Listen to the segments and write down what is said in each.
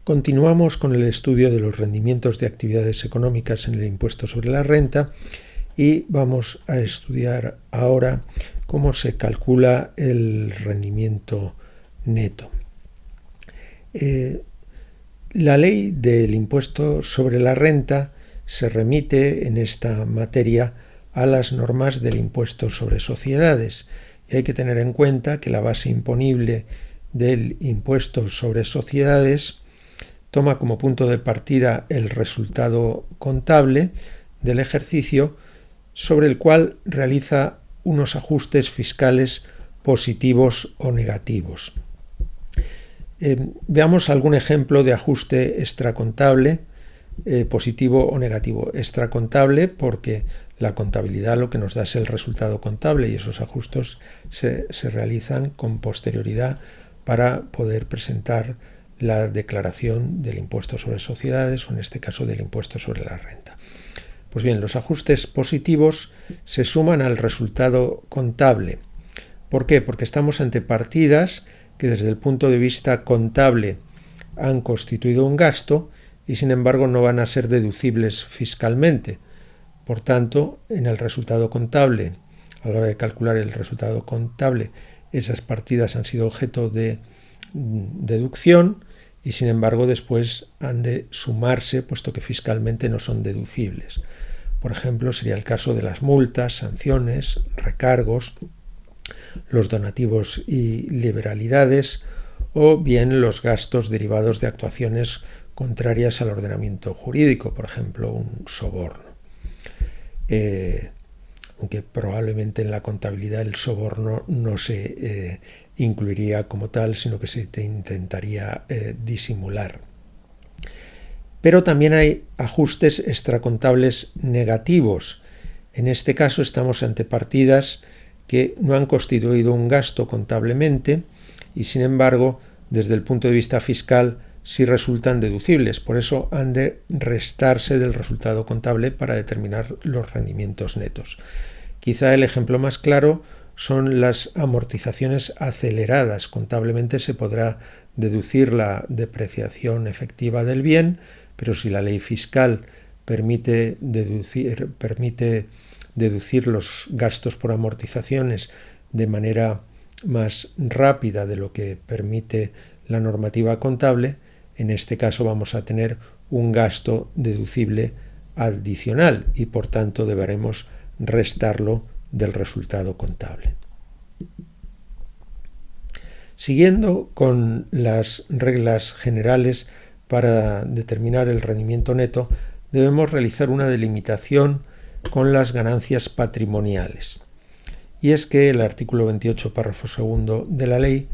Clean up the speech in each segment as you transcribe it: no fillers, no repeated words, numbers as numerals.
Continuamos con el estudio de los rendimientos de actividades económicas en el impuesto sobre la renta y vamos a estudiar ahora cómo se calcula el rendimiento neto. La ley del impuesto sobre la renta se remite en esta materia a las normas del impuesto sobre sociedades y hay que tener en cuenta que la base imponible del impuesto sobre sociedades toma como punto de partida el resultado contable del ejercicio sobre el cual realiza unos ajustes fiscales positivos o negativos. Veamos algún ejemplo de ajuste extracontable, positivo o negativo. Extracontable porque la contabilidad lo que nos da es el resultado contable y esos ajustes se realizan con posterioridad para poder presentar la declaración del impuesto sobre sociedades o en este caso del impuesto sobre la renta. Pues bien, los ajustes positivos se suman al resultado contable. ¿Por qué? Porque estamos ante partidas que desde el punto de vista contable han constituido un gasto y sin embargo no van a ser deducibles fiscalmente. Por tanto, en el resultado contable, a la hora de calcular el resultado contable, esas partidas han sido objeto de deducción y sin embargo después han de sumarse puesto que fiscalmente no son deducibles. Por ejemplo, sería el caso de las multas, sanciones, recargos, los donativos y liberalidades o bien los gastos derivados de actuaciones contrarias al ordenamiento jurídico, por ejemplo, un soborno. Aunque probablemente en la contabilidad el soborno no se incluiría como tal, sino que se intentaría disimular. Pero también hay ajustes extracontables negativos. En este caso estamos ante partidas que no han constituido un gasto contablemente y sin embargo desde el punto de vista fiscal sí resultan deducibles, por eso han de restarse del resultado contable para determinar los rendimientos netos. Quizá el ejemplo más claro son las amortizaciones aceleradas. Contablemente se podrá deducir la depreciación efectiva del bien, pero si la ley fiscal permite deducir los gastos por amortizaciones de manera más rápida de lo que permite la normativa contable, en este caso vamos a tener un gasto deducible adicional y por tanto deberemos restarlo del resultado contable. Siguiendo con las reglas generales para determinar el rendimiento neto, debemos realizar una delimitación con las ganancias patrimoniales. Y es que el artículo 28, párrafo segundo de la ley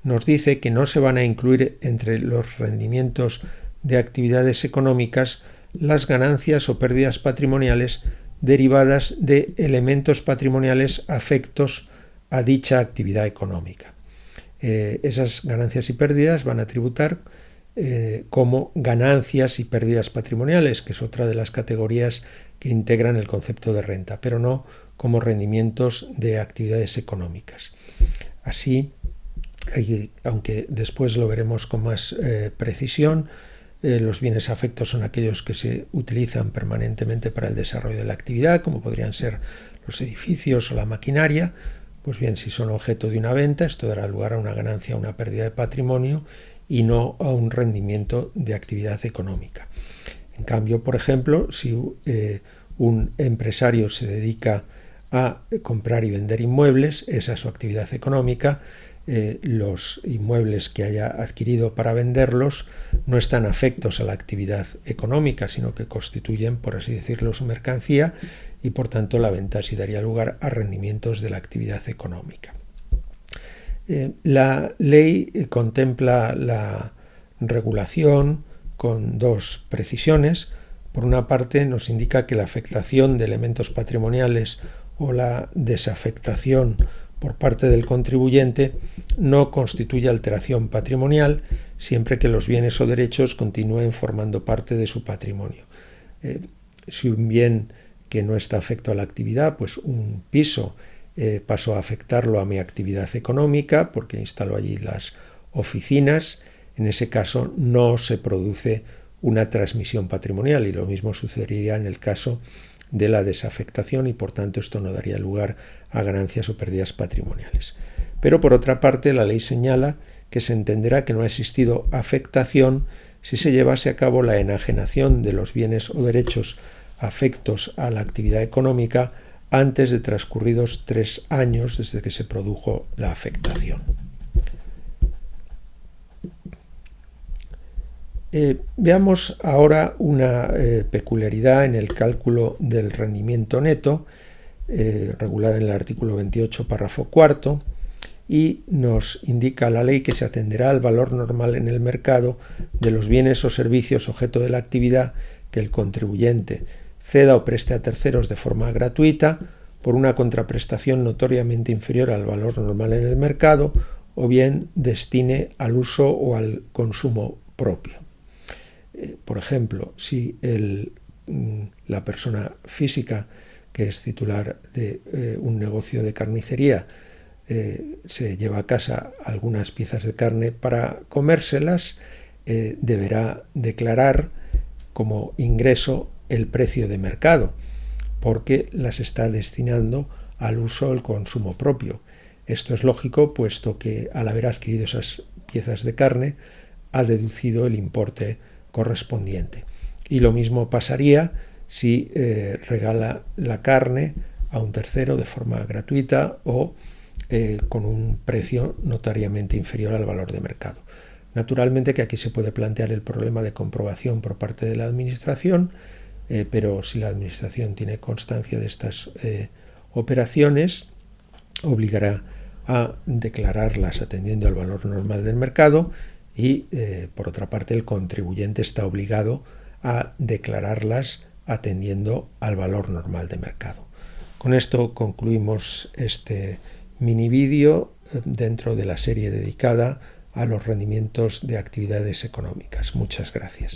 nos dice que no se van a incluir entre los rendimientos de actividades económicas las ganancias o pérdidas patrimoniales derivadas de elementos patrimoniales afectos a dicha actividad económica. Esas ganancias y pérdidas van a tributar como ganancias y pérdidas patrimoniales, que es otra de las categorías que integran el concepto de renta, pero no como rendimientos de actividades económicas. Así, aunque después lo veremos con más precisión, los bienes afectos son aquellos que se utilizan permanentemente para el desarrollo de la actividad, como podrían ser los edificios o la maquinaria. Pues bien, si son objeto de una venta, esto dará lugar a una ganancia o una pérdida de patrimonio y no a un rendimiento de actividad económica. En cambio, por ejemplo, si un empresario se dedica a comprar y vender inmuebles, esa es su actividad económica, los inmuebles que haya adquirido para venderlos no están afectos a la actividad económica, sino que constituyen, por así decirlo, su mercancía y por tanto la venta sí daría lugar a rendimientos de la actividad económica. La ley contempla la regulación con dos precisiones. Por una parte nos indica que la afectación de elementos patrimoniales o la desafectación por parte del contribuyente no constituye alteración patrimonial siempre que los bienes o derechos continúen formando parte de su patrimonio. Si un bien que no está afecto a la actividad, pues un piso, pasó a afectarlo a mi actividad económica porque instaló allí las oficinas, en ese caso no se produce una transmisión patrimonial, y lo mismo sucedería en el caso de la desafectación, y por tanto esto no daría lugar a ganancias o pérdidas patrimoniales. Pero por otra parte, la ley señala que se entenderá que no ha existido afectación si se llevase a cabo la enajenación de los bienes o derechos afectos a la actividad económica antes de transcurridos 3 años desde que se produjo la afectación. Veamos ahora una peculiaridad en el cálculo del rendimiento neto, regulada en el artículo 28, párrafo cuarto, y nos indica la ley que se atenderá al valor normal en el mercado de los bienes o servicios objeto de la actividad que el contribuyente ceda o preste a terceros de forma gratuita por una contraprestación notoriamente inferior al valor normal en el mercado, o bien destine al uso o al consumo propio. Por ejemplo, si la persona física que es titular de un negocio de carnicería se lleva a casa algunas piezas de carne para comérselas, deberá declarar como ingreso el precio de mercado, porque las está destinando al uso o al consumo propio. Esto es lógico, puesto que al haber adquirido esas piezas de carne ha deducido el importe correspondiente. Y lo mismo pasaría si regala la carne a un tercero de forma gratuita o con un precio notariamente inferior al valor de mercado. Naturalmente que aquí se puede plantear el problema de comprobación por parte de la Administración, pero si la Administración tiene constancia de estas operaciones, obligará a declararlas atendiendo al valor normal del mercado, y por otra parte el contribuyente está obligado a declararlas atendiendo al valor normal de mercado. Con esto concluimos este mini vídeo dentro de la serie dedicada a los rendimientos de actividades económicas. Muchas gracias.